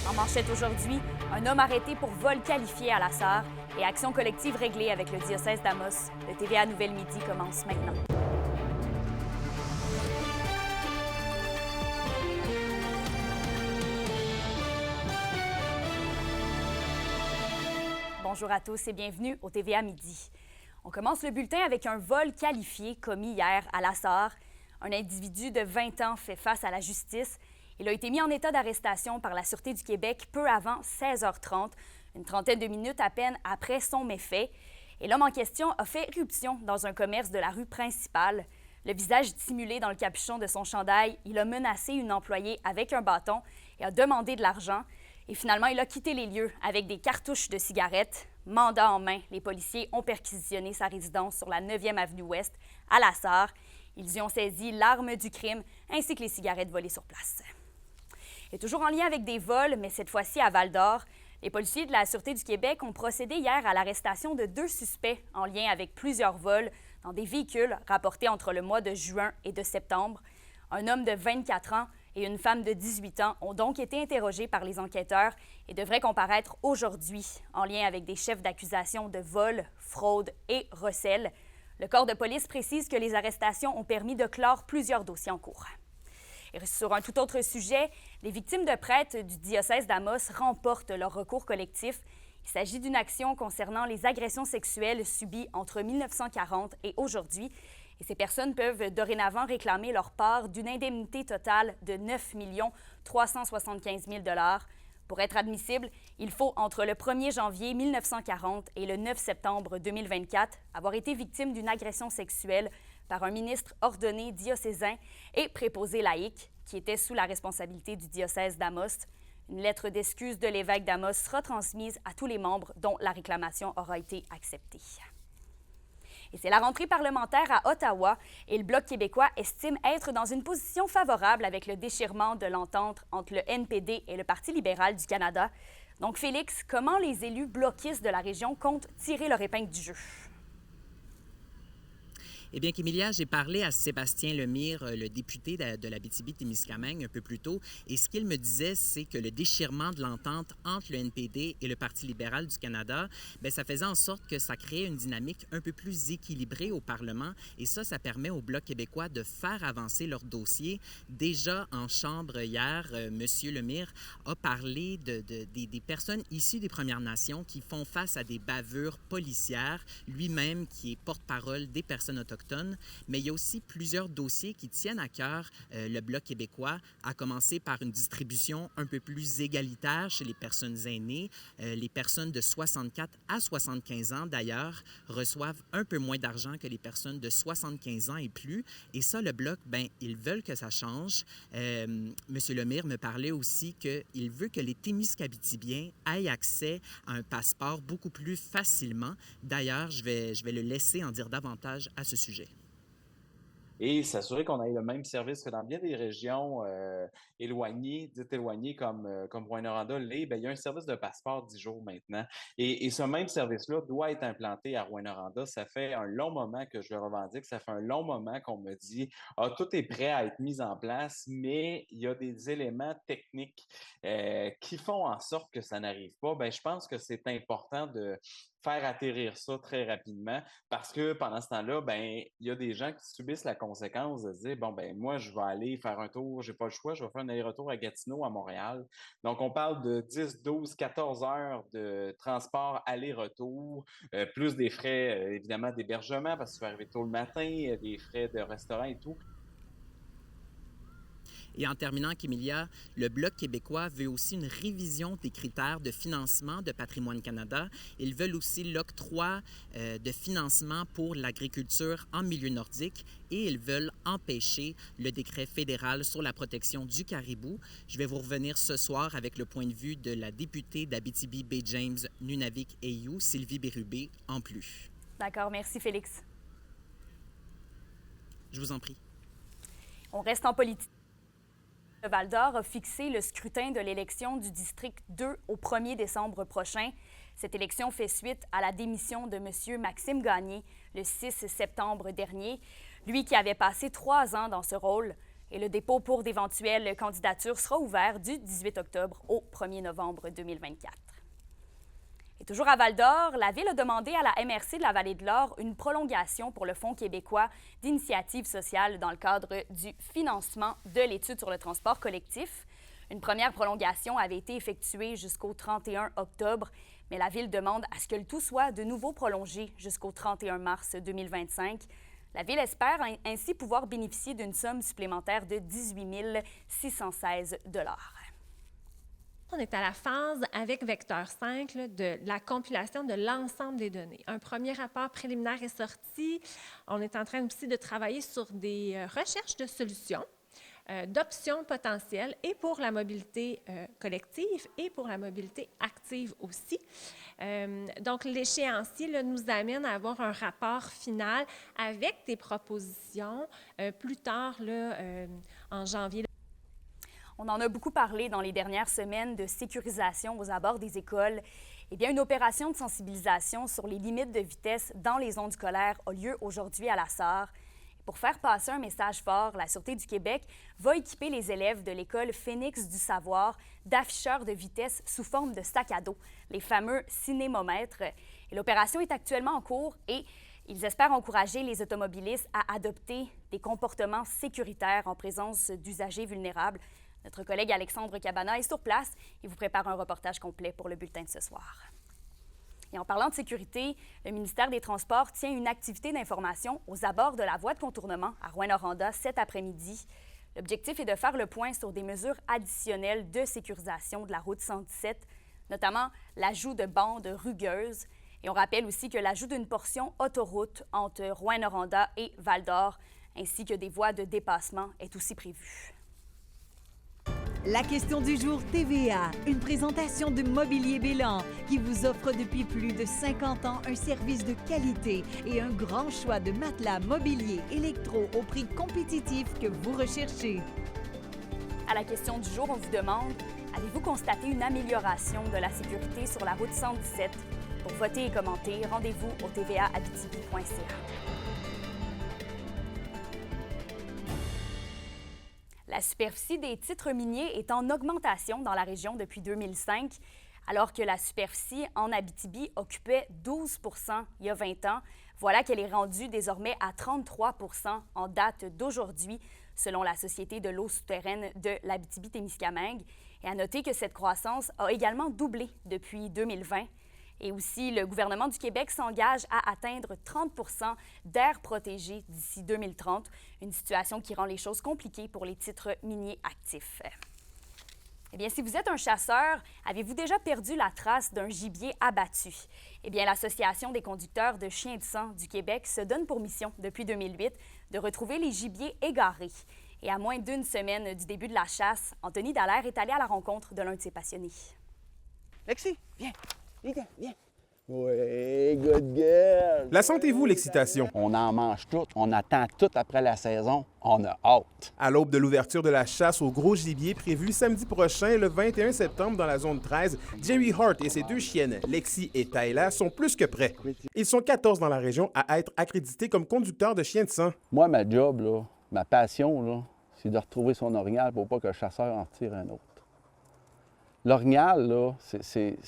En manchette aujourd'hui, un homme arrêté pour vol qualifié à la Sarre et action collective réglée avec le diocèse d'Amos. Le TVA Nouvelle Midi commence maintenant. Bonjour à tous et bienvenue au TVA Midi. On commence le bulletin avec un vol qualifié commis hier à la Sarre. Un individu de 20 ans fait face à la justice. Il a été mis en état d'arrestation par la Sûreté du Québec peu avant 16h30, une trentaine de minutes à peine après son méfait. Et l'homme en question a fait éruption dans un commerce de la rue principale. Le visage dissimulé dans le capuchon de son chandail, il a menacé une employée avec un bâton et a demandé de l'argent. Et finalement, il a quitté les lieux avec des cartouches de cigarettes. Mandat en main, les policiers ont perquisitionné sa résidence sur la 9e avenue Ouest, à la Sarre. Ils y ont saisi l'arme du crime ainsi que les cigarettes volées sur place. Et toujours en lien avec des vols, mais cette fois-ci à Val-d'Or, les policiers de la Sûreté du Québec ont procédé hier à l'arrestation de 2 suspects en lien avec plusieurs vols dans des véhicules rapportés entre le mois de juin et de septembre. Un homme de 24 ans et une femme de 18 ans ont donc été interrogés par les enquêteurs et devraient comparaître aujourd'hui en lien avec des chefs d'accusation de vol, fraude et recel. Le corps de police précise que les arrestations ont permis de clore plusieurs dossiers en cours. Et sur un tout autre sujet, les victimes de prêtres du diocèse d'Amos remportent leur recours collectif. Il s'agit d'une action concernant les agressions sexuelles subies entre 1940 et aujourd'hui. Et ces personnes peuvent dorénavant réclamer leur part d'une indemnité totale de 9 375 000 $. Pour être admissible, il faut, entre le 1er janvier 1940 et le 9 septembre 2024, avoir été victime d'une agression sexuelle par un ministre ordonné diocésain et préposé laïque qui était sous la responsabilité du diocèse d'Amos. Une lettre d'excuse de l'évêque d'Amos sera transmise à tous les membres dont la réclamation aura été acceptée. Et c'est la rentrée parlementaire à Ottawa et le Bloc québécois estime être dans une position favorable avec le déchirement de l'entente entre le NPD et le Parti libéral du Canada. Donc, Félix, comment les élus bloquistes de la région comptent tirer leur épingle du jeu? Eh bien, Kémilia, j'ai parlé à Sébastien Lemire, le député de l'Abitibi-Témiscamingue, un peu plus tôt, et ce qu'il me disait, c'est que le déchirement de l'entente entre le NPD et le Parti libéral du Canada, bien, ça faisait en sorte que ça créait une dynamique un peu plus équilibrée au Parlement, et ça permet au Bloc québécois de faire avancer leur dossier. Déjà en Chambre hier, M. Lemire a parlé des personnes issues des Premières Nations qui font face à des bavures policières, lui-même qui est porte-parole des personnes autochtones. Mais il y a aussi plusieurs dossiers qui tiennent à cœur le Bloc québécois, à commencer par une distribution un peu plus égalitaire chez les personnes aînées. Les personnes de 64 à 75 ans, d'ailleurs, reçoivent un peu moins d'argent que les personnes de 75 ans et plus. Et ça, le Bloc, bien, ils veulent que ça change. Monsieur Lemire me parlait aussi qu'il veut que les Témiscabitibiens aient accès à un passeport beaucoup plus facilement. D'ailleurs, je vais le laisser en dire davantage à ce sujet. Et s'assurer qu'on ait le même service que dans bien des régions éloignées, dites éloignées comme Rouyn-Noranda l'est, bien, il y a un service de passeport 10 jours maintenant. Et ce même service-là doit être implanté à Rouyn-Noranda. Ça fait un long moment que je le revendique. Ça fait un long moment qu'on me dit ah, tout est prêt à être mis en place, mais il y a des éléments techniques qui font en sorte que ça n'arrive pas. Bien, je pense que c'est important de faire atterrir ça très rapidement parce que pendant ce temps-là, ben il y a des gens qui subissent la conséquence de se dire bon ben moi je vais aller faire un tour, j'ai pas le choix, je vais faire un aller-retour à Gatineau, à Montréal. Donc on parle de 10, 12, 14 heures de transport aller-retour, plus des frais évidemment d'hébergement parce que tu vas arriver tôt le matin, des frais de restaurant et tout. Et en terminant, Kémilia, le Bloc québécois veut aussi une révision des critères de financement de Patrimoine Canada. Ils veulent aussi l'octroi de financement pour l'agriculture en milieu nordique et ils veulent empêcher le décret fédéral sur la protection du caribou. Je vais vous revenir ce soir avec le point de vue de la députée d'Abitibi-Baie-James, Nunavik-Ailloux, Sylvie Bérubé, en plus. D'accord, merci Félix. Je vous en prie. On reste en politique. Le Val-d'Or a fixé le scrutin de l'élection du district 2 au 1er décembre prochain. Cette élection fait suite à la démission de M. Maxime Gagné le 6 septembre dernier. Lui qui avait passé 3 ans dans ce rôle. Et le dépôt pour d'éventuelles candidatures sera ouvert du 18 octobre au 1er novembre 2024. Et toujours à Val-d'Or, la Ville a demandé à la MRC de la Vallée de l'Or une prolongation pour le Fonds québécois d'initiative sociale dans le cadre du financement de l'étude sur le transport collectif. Une première prolongation avait été effectuée jusqu'au 31 octobre, mais la Ville demande à ce que le tout soit de nouveau prolongé jusqu'au 31 mars 2025. La Ville espère ainsi pouvoir bénéficier d'une somme supplémentaire de 18 616 $. On est à la phase avec Vecteur 5 de la compilation de l'ensemble des données. Un premier rapport préliminaire est sorti. On est en train aussi de travailler sur des recherches de solutions, d'options potentielles et pour la mobilité collective et pour la mobilité active aussi. Donc, l'échéancier là, nous amène à avoir un rapport final avec des propositions plus tard là, en janvier. On en a beaucoup parlé dans les dernières semaines de sécurisation aux abords des écoles. Eh bien, une opération de sensibilisation sur les limites de vitesse dans les zones scolaires a lieu aujourd'hui à la Sarre. Pour faire passer un message fort, la Sûreté du Québec va équiper les élèves de l'école Phénix du Savoir d'afficheurs de vitesse sous forme de sac à dos, les fameux cinémomètres. Et l'opération est actuellement en cours et ils espèrent encourager les automobilistes à adopter des comportements sécuritaires en présence d'usagers vulnérables. Notre collègue Alexandre Cabana est sur place et vous prépare un reportage complet pour le bulletin de ce soir. Et en parlant de sécurité, le ministère des Transports tient une activité d'information aux abords de la voie de contournement à Rouyn-Noranda cet après-midi. L'objectif est de faire le point sur des mesures additionnelles de sécurisation de la route 117, notamment l'ajout de bandes rugueuses. Et on rappelle aussi que l'ajout d'une portion autoroute entre Rouyn-Noranda et Val-d'Or, ainsi que des voies de dépassement, est aussi prévu. La question du jour TVA, une présentation de Mobilier Bélan qui vous offre depuis plus de 50 ans un service de qualité et un grand choix de matelas, mobilier, électro au prix compétitif que vous recherchez. À la question du jour, on vous demande, avez-vous constaté une amélioration de la sécurité sur la route 117? Pour voter et commenter, rendez-vous au tvaabitibi.ca. La superficie des titres miniers est en augmentation dans la région depuis 2005, alors que la superficie en Abitibi occupait 12 % il y a 20 ans. Voilà qu'elle est rendue désormais à 33 % en date d'aujourd'hui, selon la Société de l'eau souterraine de l'Abitibi-Témiscamingue. Et à noter que cette croissance a également doublé depuis 2020. Et aussi, le gouvernement du Québec s'engage à atteindre 30 % d'aires protégées d'ici 2030, une situation qui rend les choses compliquées pour les titres miniers actifs. Eh bien, si vous êtes un chasseur, avez-vous déjà perdu la trace d'un gibier abattu? Eh bien, l'Association des conducteurs de chiens de sang du Québec se donne pour mission, depuis 2008, de retrouver les gibiers égarés. Et à moins d'une semaine du début de la chasse, Anthony Dallaire est allé à la rencontre de l'un de ses passionnés. Lexi, viens! Viens. Oui, good girl. La sentez-vous, l'excitation? On en mange tout, on attend tout après la saison, on a hâte. À l'aube de l'ouverture de la chasse au gros gibier prévue samedi prochain, le 21 septembre, dans la zone 13, Jerry Hart et ses deux chiennes, Lexi et Tyla, sont plus que prêts. Ils sont 14 dans la région à être accrédités comme conducteurs de chiens de sang. Moi, ma job, là, ma passion, là, c'est de retrouver son orignal pour pas que le chasseur en tire un autre. L'orignal, là, c'est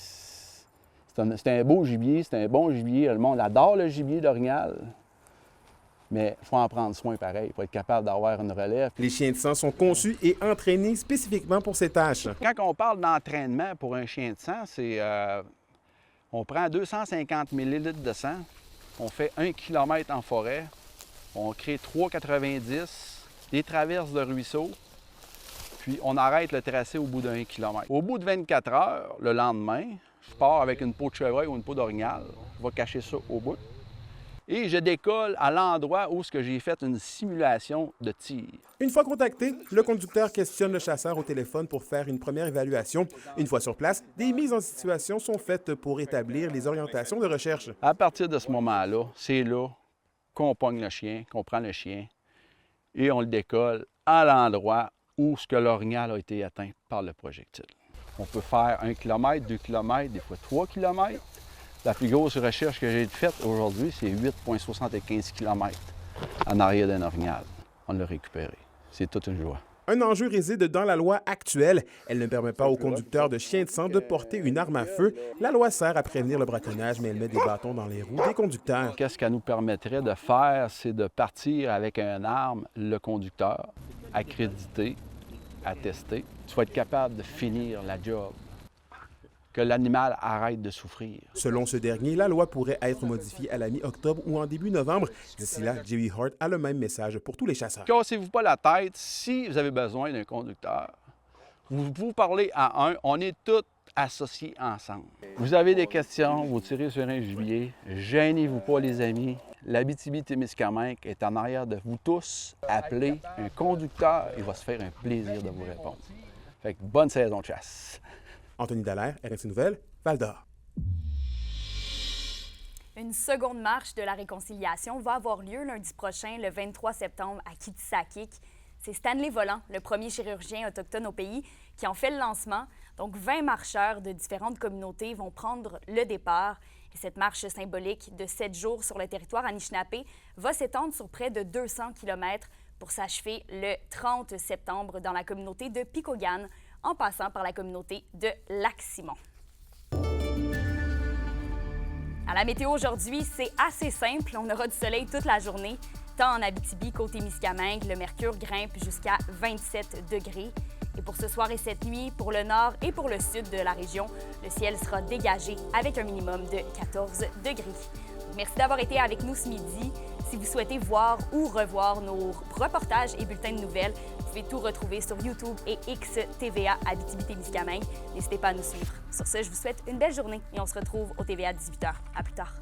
un beau gibier, c'est un bon gibier. Le monde adore le gibier d'orignal. Mais il faut en prendre soin pareil. Il faut être capable d'avoir une relève. Les chiens de sang sont conçus et entraînés spécifiquement pour ces tâches. Quand on parle d'entraînement pour un chien de sang, c'est on prend 250 ml de sang, on fait 1 km en forêt, on crée 3,90, des traverses de ruisseaux, puis on arrête le tracé au bout d'1 km. Au bout de 24 heures, le lendemain, je pars avec une peau de chevreuil ou une peau d'orignal. Je vais cacher ça au bout. Et je décolle à l'endroit où j'ai fait une simulation de tir. Une fois contacté, le conducteur questionne le chasseur au téléphone pour faire une première évaluation. Une fois sur place, des mises en situation sont faites pour établir les orientations de recherche. À partir de ce moment-là, c'est là qu'on pogne le chien, qu'on prend le chien et on le décolle à l'endroit où l'orignal a été atteint par le projectile. On peut faire 1 km, 2 km, des fois 3 km. La plus grosse recherche que j'ai faite aujourd'hui, c'est 8,75 km en arrière d'un orignal. On l'a récupéré. c'est toute une joie. Un enjeu réside dans la loi actuelle. Elle ne permet pas aux conducteurs de chiens de sang de porter une arme à feu. La loi sert à prévenir le braconnage, mais elle met des bâtons dans les roues des conducteurs. Qu'est-ce qu'elle nous permettrait de faire, c'est de partir avec une arme, le conducteur, accrédité, attesté. Tu vas être capable de finir la job, que l'animal arrête de souffrir. Selon ce dernier, la loi pourrait être modifiée à la mi-octobre ou en début novembre. D'ici là, Jerry Hart a le même message pour tous les chasseurs. Cassez-vous pas la tête. Si vous avez besoin d'un conducteur, vous parlez à un, on est tous associés ensemble. Vous avez des questions, vous tirez sur un gibier, gênez-vous pas les amis. L'Abitibi-Témiscamingue est en arrière de vous tous. Appelez un conducteur, il va se faire un plaisir de vous répondre. Fait que bonne saison de chasse. Anthony Dallaire, RFI Nouvelles, Val-d'Or. Une seconde marche de la réconciliation va avoir lieu lundi prochain, le 23 septembre, à Kitsakik. C'est Stanley Volant, le premier chirurgien autochtone au pays, qui en fait le lancement. Donc, 20 marcheurs de différentes communautés vont prendre le départ. Et cette marche symbolique de 7 jours sur le territoire Anishinaabe va s'étendre sur près de 200 km pour s'achever le 30 septembre dans la communauté de Picogan, en passant par la communauté de Lac-Simon. À la météo aujourd'hui, c'est assez simple. On aura du soleil toute la journée. Tant en Abitibi qu'au Témiscamingue, le mercure grimpe jusqu'à 27 degrés. Et pour ce soir et cette nuit, pour le nord et pour le sud de la région, le ciel sera dégagé avec un minimum de 14 degrés. Merci d'avoir été avec nous ce midi. Si vous souhaitez voir ou revoir nos reportages et bulletins de nouvelles, vous pouvez tout retrouver sur YouTube et X TVA Abitibi-Témiscamingue. N'hésitez pas à nous suivre. Sur ce, je vous souhaite une belle journée et on se retrouve au TVA 18h. À plus tard.